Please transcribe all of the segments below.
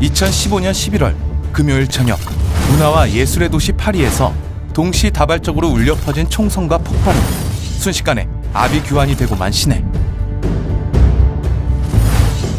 2015년 11월 금요일 저녁, 문화와 예술의 도시 파리에서 동시다발적으로 울려 퍼진 총성과 폭발은 순식간에 아비규환이 되고만 시내.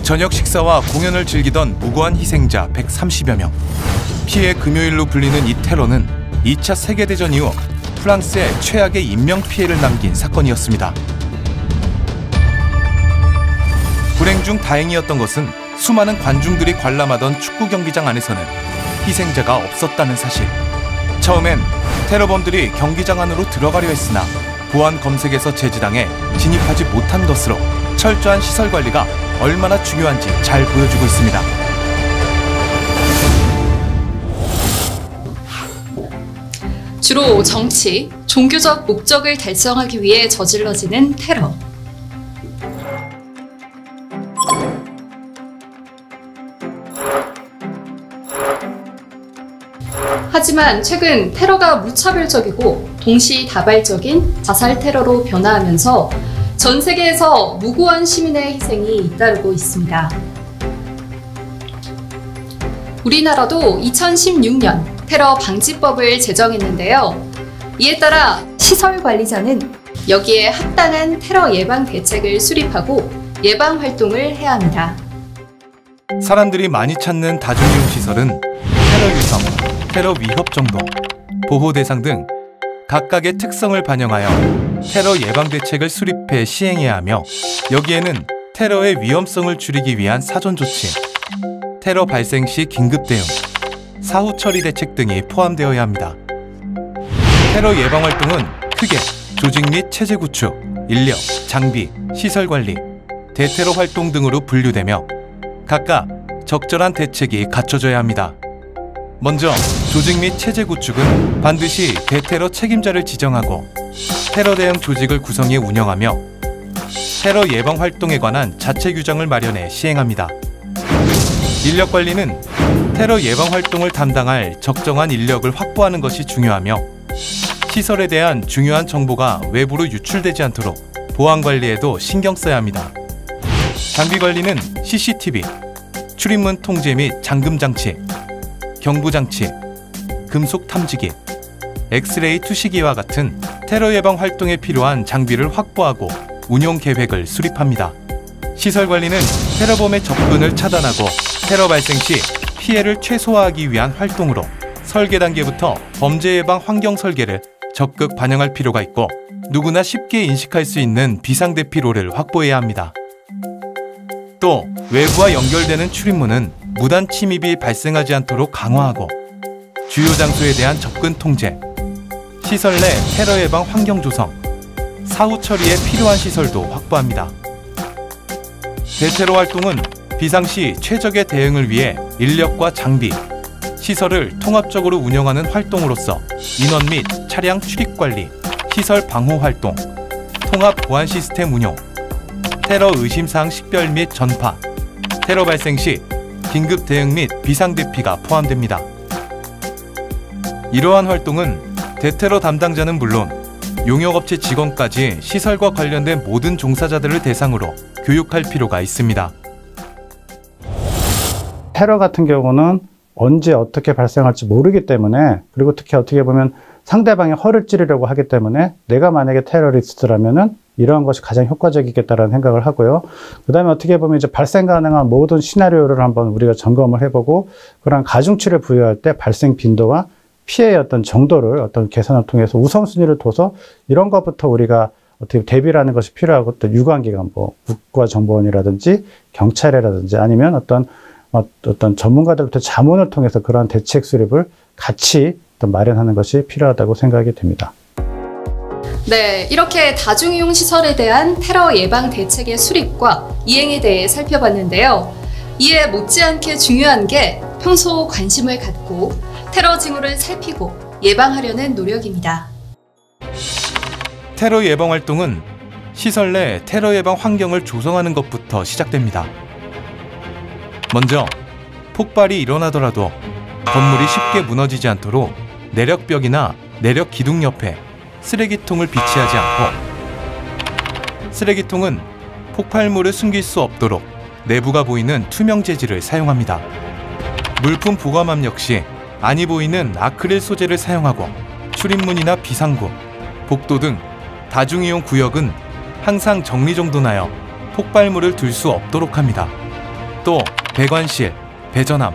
저녁 식사와 공연을 즐기던 무고한 희생자 130여 명. 피해 금요일로 불리는 이 테러는 2차 세계대전 이후 프랑스에 최악의 인명피해를 남긴 사건이었습니다. 불행 중 다행이었던 것은 수많은 관중들이 관람하던 축구 경기장 안에서는 희생자가 없었다는 사실. 처음엔 테러범들이 경기장 안으로 들어가려 했으나 보안 검색에서 제지당해 진입하지 못한 것으로 철저한 시설 관리가 얼마나 중요한지 잘 보여주고 있습니다. 주로 정치, 종교적 목적을 달성하기 위해 저질러지는 테러. 하지만 최근 테러가 무차별적이고 동시다발적인 자살 테러로 변화하면서 전 세계에서 무고한 시민의 희생이 잇따르고 있습니다. 우리나라도 2016년 테러 방지법을 제정했는데요. 이에 따라 시설 관리자는 여기에 합당한 테러 예방 대책을 수립하고 예방 활동을 해야 합니다. 사람들이 많이 찾는 다중이용 시설은 테러 유성, 테러 위협 정도, 보호 대상 등 각각의 특성을 반영하여 테러 예방 대책을 수립해 시행해야 하며, 여기에는 테러의 위험성을 줄이기 위한 사전 조치, 테러 발생 시 긴급 대응, 사후 처리 대책 등이 포함되어야 합니다. 테러 예방 활동은 크게 조직 및 체제 구축, 인력, 장비, 시설 관리, 대테러 활동 등으로 분류되며 각각 적절한 대책이 갖춰져야 합니다. 먼저 조직 및 체제 구축은 반드시 대테러 책임자를 지정하고 테러 대응 조직을 구성해 운영하며 테러 예방 활동에 관한 자체 규정을 마련해 시행합니다. 인력 관리는 테러 예방 활동을 담당할 적정한 인력을 확보하는 것이 중요하며 시설에 대한 중요한 정보가 외부로 유출되지 않도록 보안 관리에도 신경 써야 합니다. 장비 관리는 CCTV, 출입문 통제 및 잠금 장치, 경보 장치, 금속 탐지기, 엑스레이 투시기와 같은 테러 예방 활동에 필요한 장비를 확보하고 운용 계획을 수립합니다. 시설 관리는 테러범의 접근을 차단하고 테러 발생 시 피해를 최소화하기 위한 활동으로 설계 단계부터 범죄 예방 환경 설계를 적극 반영할 필요가 있고, 누구나 쉽게 인식할 수 있는 비상대피로를 확보해야 합니다. 또 외부와 연결되는 출입문은 무단 침입이 발생하지 않도록 강화하고 주요 장소에 대한 접근 통제, 시설 내 테러 예방 환경 조성, 사후 처리에 필요한 시설도 확보합니다. 대테러 활동은 비상시 최적의 대응을 위해 인력과 장비, 시설을 통합적으로 운영하는 활동으로서 인원 및 차량 출입 관리, 시설 방호 활동, 통합 보안 시스템 운용, 테러 의심사항 식별 및 전파, 테러 발생 시 긴급 대응 및 비상대피가 포함됩니다. 이러한 활동은 대테러 담당자는 물론 용역업체 직원까지 시설과 관련된 모든 종사자들을 대상으로 교육할 필요가 있습니다. 테러 같은 경우는 언제 어떻게 발생할지 모르기 때문에, 그리고 특히 어떻게 보면 상대방의 허를 찌르려고 하기 때문에 내가 만약에 테러리스트라면은 이러한 것이 가장 효과적이겠다라는 생각을 하고요. 그 다음에 어떻게 보면 이제 발생 가능한 모든 시나리오를 한번 우리가 점검을 해보고 그런 가중치를 부여할 때 발생 빈도와 피해의 어떤 정도를 어떤 계산을 통해서 우선순위를 둬서 이런 것부터 우리가 어떻게 대비를 하는 것이 필요하고, 또 유관기관, 뭐 국가정보원이라든지 경찰이라든지 아니면 어떤 전문가들부터 자문을 통해서 그러한 대책 수립을 같이 마련하는 것이 필요하다고 생각이 됩니다. 네, 이렇게 다중이용 시설에 대한 테러 예방 대책의 수립과 이행에 대해 살펴봤는데요. 이에 못지않게 중요한 게 평소 관심을 갖고 테러 징후를 살피고 예방하려는 노력입니다. 테러 예방 활동은 시설 내 테러 예방 환경을 조성하는 것부터 시작됩니다. 먼저 폭발이 일어나더라도 건물이 쉽게 무너지지 않도록 내력벽이나 내력 기둥 옆에 쓰레기통을 비치하지 않고, 쓰레기통은 폭발물을 숨길 수 없도록 내부가 보이는 투명 재질을 사용합니다. 물품 보관함 역시 안이 보이는 아크릴 소재를 사용하고 출입문이나 비상구, 복도 등 다중이용 구역은 항상 정리정돈하여 폭발물을 둘 수 없도록 합니다. 또 배관실, 배전함,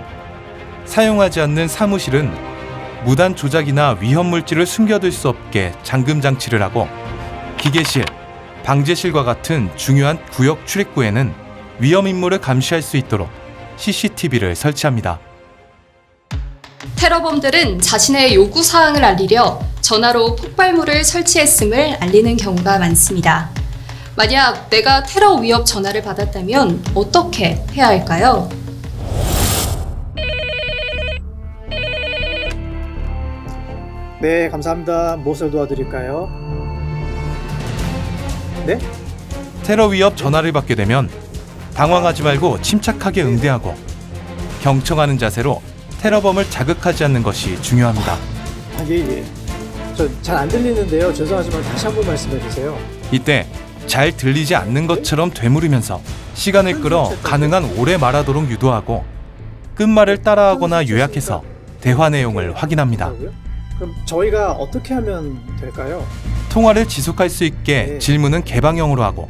사용하지 않는 사무실은 무단 조작이나 위험물질을 숨겨둘 수 없게 잠금 장치를 하고 기계실, 방제실과 같은 중요한 구역 출입구에는 위험 인물을 감시할 수 있도록 CCTV를 설치합니다. 테러범들은 자신의 요구사항을 알리려 전화로 폭발물을 설치했음을 알리는 경우가 많습니다. 만약 내가 테러 위협 전화를 받았다면 어떻게 해야 할까요? 네, 감사합니다. 무엇을 도와드릴까요? 네? 테러 위협 전화를 받게 되면 당황하지 말고 침착하게 응대하고 경청하는 자세로 테러범을 자극하지 않는 것이 중요합니다. 예. 저 잘 안 들리는데요. 죄송하지만 다시 한번 말씀해 주세요. 이때 잘 들리지 않는 것처럼 되물으면서 시간을 끌어 가능한 오래 말하도록 유도하고 끝말을 따라하거나 요약해서 대화 내용을 확인합니다. 그럼 저희가 어떻게 하면 될까요? 통화를 지속할 수 있게 네. 질문은 개방형으로 하고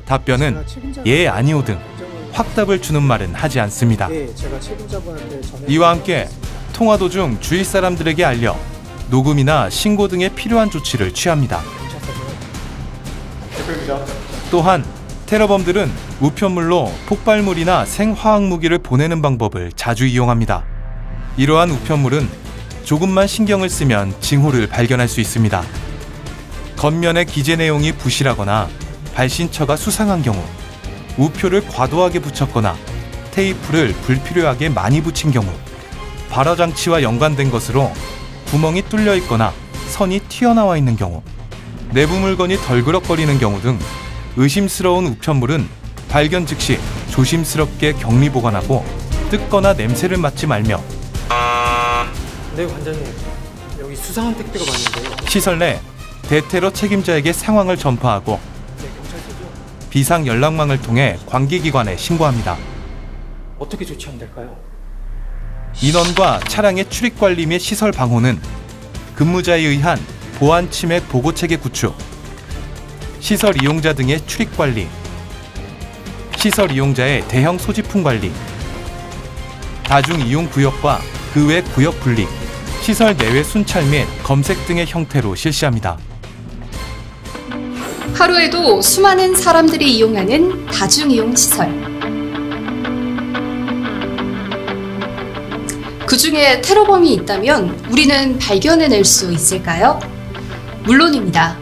답변은 예, 아니오 등 확답을 주는 말은 하지 않습니다. 네, 제가 책임자분한테 이와 함께 통화 도중 주위 사람들에게 알려 녹음이나 신고 등의 필요한 조치를 취합니다. 또한 테러범들은 우편물로 폭발물이나 생화학 무기를 보내는 방법을 자주 이용합니다. 이러한 우편물은 조금만 신경을 쓰면 징후를 발견할 수 있습니다. 겉면의 기재 내용이 부실하거나 발신처가 수상한 경우, 우표를 과도하게 붙였거나 테이프를 불필요하게 많이 붙인 경우, 발화장치와 연관된 것으로 구멍이 뚫려 있거나 선이 튀어나와 있는 경우, 내부 물건이 덜그럭거리는 경우 등 의심스러운 우편물은 발견 즉시 조심스럽게 격리 보관하고 뜯거나 냄새를 맡지 말며 네, 관장님. 여기 수상한 택배가 왔는데요. 시설 내 대테러 책임자에게 상황을 전파하고 네, 경찰서죠. 비상 연락망을 통해 관계기관에 신고합니다. 어떻게 조치하면 될까요? 인원과 차량의 출입 관리 및 시설 방호는 근무자에 의한 보안 침해 보고 체계 구축, 시설 이용자 등의 출입 관리, 시설 이용자의 대형 소지품 관리, 다중 이용 구역과 그 외 구역 분리, 시설 내외 순찰 및 검색 등의 형태로 실시합니다. 하루에도 수많은 사람들이 이용하는 다중이용 시설. 그 중에 테러범이 있다면 우리는 발견해낼 수 있을까요? 물론입니다.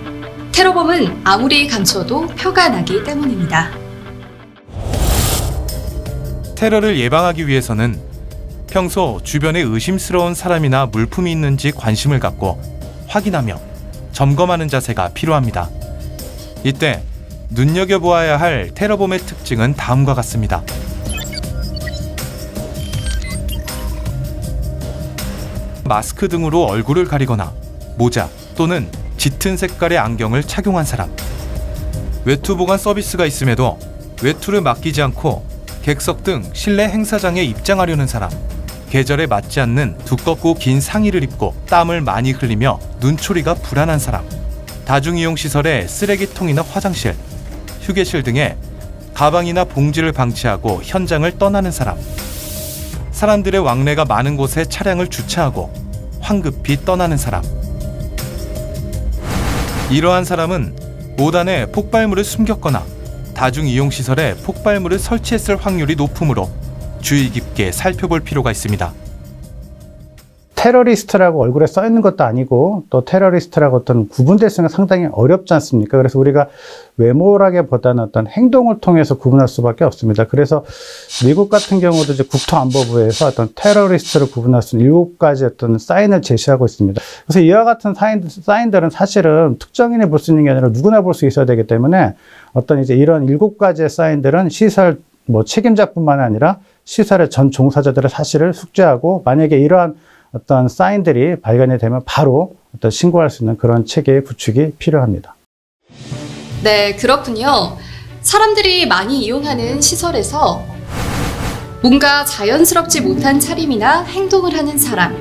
테러범은 아무리 감춰도 표가 나기 때문입니다. 테러를 예방하기 위해서는 평소 주변에 의심스러운 사람이나 물품이 있는지 관심을 갖고 확인하며 점검하는 자세가 필요합니다. 이때 눈여겨보아야 할 테러범의 특징은 다음과 같습니다. 마스크 등으로 얼굴을 가리거나 모자 또는 짙은 색깔의 안경을 착용한 사람, 외투 보관 서비스가 있음에도 외투를 맡기지 않고 객석 등 실내 행사장에 입장하려는 사람, 계절에 맞지 않는 두껍고 긴 상의를 입고 땀을 많이 흘리며 눈초리가 불안한 사람, 다중이용시설의 쓰레기통이나 화장실, 휴게실 등에 가방이나 봉지를 방치하고 현장을 떠나는 사람, 사람들의 왕래가 많은 곳에 차량을 주차하고 황급히 떠나는 사람. 이러한 사람은 오단에 폭발물을 숨겼거나 다중이용시설에 폭발물을 설치했을 확률이 높으므로 주의 깊게 살펴볼 필요가 있습니다. 테러리스트라고 얼굴에 써 있는 것도 아니고 또 테러리스트라고 어떤 구분될 수는 상당히 어렵지 않습니까? 그래서 우리가 외모라기보다는 어떤 행동을 통해서 구분할 수밖에 없습니다. 그래서 미국 같은 경우도 이제 국토안보부에서 어떤 테러리스트를 구분할 수 있는 7가지 어떤 사인을 제시하고 있습니다. 그래서 이와 같은 사인들은 사실은 특정인이 볼 수 있는 게 아니라 누구나 볼 수 있어야 되기 때문에 어떤 이제 이런 7가지의 사인들은 시설 책임자뿐만 아니라 시설의 전 종사자들의 사실을 숙지하고 만약에 이러한 어떤 사인들이 발견이 되면 바로 어떤 신고할 수 있는 그런 체계의 구축이 필요합니다. 네, 그렇군요. 사람들이 많이 이용하는 시설에서 뭔가 자연스럽지 못한 차림이나 행동을 하는 사람.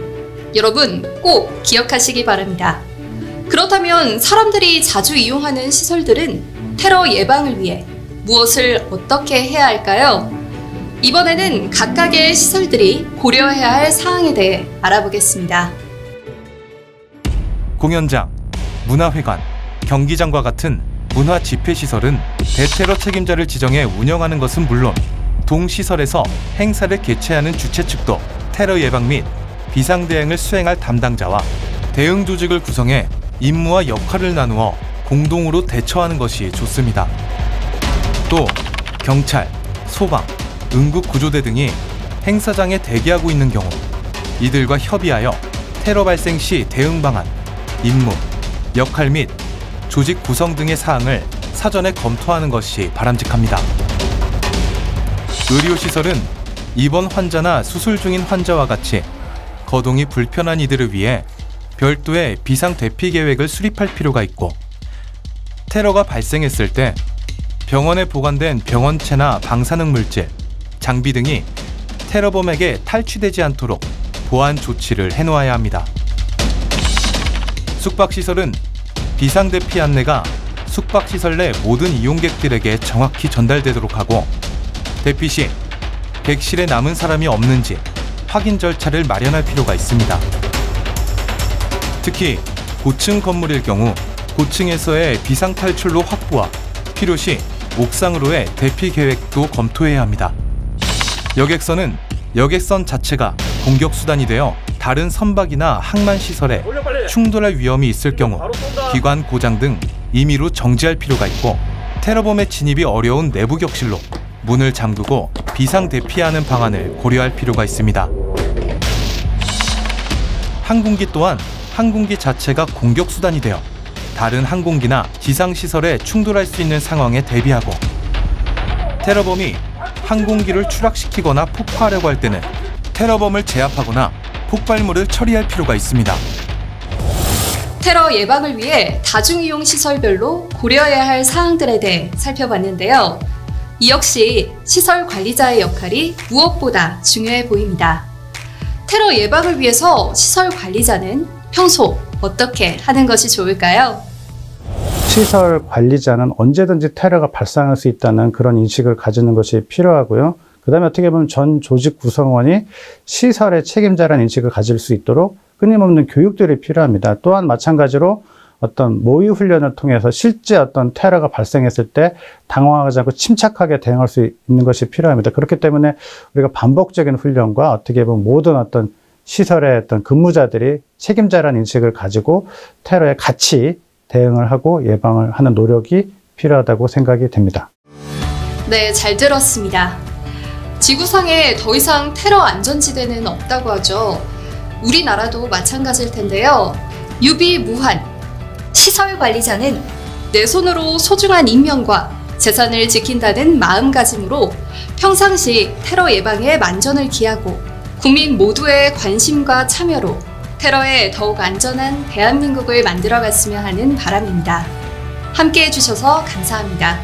여러분 꼭 기억하시기 바랍니다. 그렇다면 사람들이 자주 이용하는 시설들은 테러 예방을 위해 무엇을 어떻게 해야 할까요? 이번에는 각각의 시설들이 고려해야 할 사항에 대해 알아보겠습니다. 공연장, 문화회관, 경기장과 같은 문화 집회시설은 대테러 책임자를 지정해 운영하는 것은 물론 동시설에서 행사를 개최하는 주최 측도 테러 예방 및 비상대응을 수행할 담당자와 대응 조직을 구성해 임무와 역할을 나누어 공동으로 대처하는 것이 좋습니다. 또 경찰, 소방, 응급구조대 등이 행사장에 대기하고 있는 경우 이들과 협의하여 테러 발생 시 대응 방안, 임무, 역할 및 조직 구성 등의 사항을 사전에 검토하는 것이 바람직합니다. 의료시설은 입원 환자나 수술 중인 환자와 같이 거동이 불편한 이들을 위해 별도의 비상 대피 계획을 수립할 필요가 있고, 테러가 발생했을 때 병원에 보관된 병원체나 방사능 물질, 장비 등이 테러범에게 탈취되지 않도록 보안 조치를 해놓아야 합니다. 숙박시설은 비상대피 안내가 숙박시설 내 모든 이용객들에게 정확히 전달되도록 하고, 대피 시 객실에 남은 사람이 없는지 확인 절차를 마련할 필요가 있습니다. 특히 고층 건물일 경우 고층에서의 비상탈출로 확보와 필요시 옥상으로의 대피 계획도 검토해야 합니다. 여객선은 여객선 자체가 공격수단이 되어 다른 선박이나 항만시설에 충돌할 위험이 있을 경우 기관 고장 등 임의로 정지할 필요가 있고, 테러범의 진입이 어려운 내부 격실로 문을 잠그고 비상 대피하는 방안을 고려할 필요가 있습니다. 항공기 또한 항공기 자체가 공격수단이 되어 다른 항공기나 지상시설에 충돌할 수 있는 상황에 대비하고, 테러범이 항공기를 추락시키거나 폭파하려고 할 때는 테러범을 제압하거나 폭발물을 처리할 필요가 있습니다. 테러 예방을 위해 다중이용 시설별로 고려해야 할 사항들에 대해 살펴봤는데요. 이 역시 시설 관리자의 역할이 무엇보다 중요해 보입니다. 테러 예방을 위해서 시설 관리자는 평소 어떻게 하는 것이 좋을까요? 시설 관리자는 언제든지 테러가 발생할 수 있다는 그런 인식을 가지는 것이 필요하고요. 그 다음에 어떻게 보면 전 조직 구성원이 시설의 책임자라는 인식을 가질 수 있도록 끊임없는 교육들이 필요합니다. 또한 마찬가지로 어떤 모의 훈련을 통해서 실제 어떤 테러가 발생했을 때 당황하지 않고 침착하게 대응할 수 있는 것이 필요합니다. 그렇기 때문에 우리가 반복적인 훈련과 어떻게 보면 모든 어떤 시설의 어떤 근무자들이 책임자라는 인식을 가지고 테러에 같이 대응을 하고 예방을 하는 노력이 필요하다고 생각이 됩니다. 네, 잘 들었습니다. 지구상에 더 이상 테러 안전지대는 없다고 하죠. 우리나라도 마찬가지일 텐데요. 유비무환. 시설 관리자는 내 손으로 소중한 인명과 재산을 지킨다는 마음가짐으로 평상시 테러 예방에 만전을 기하고 국민 모두의 관심과 참여로 테러에 더욱 안전한 대한민국을 만들어갔으면 하는 바람입니다. 함께해 주셔서 감사합니다.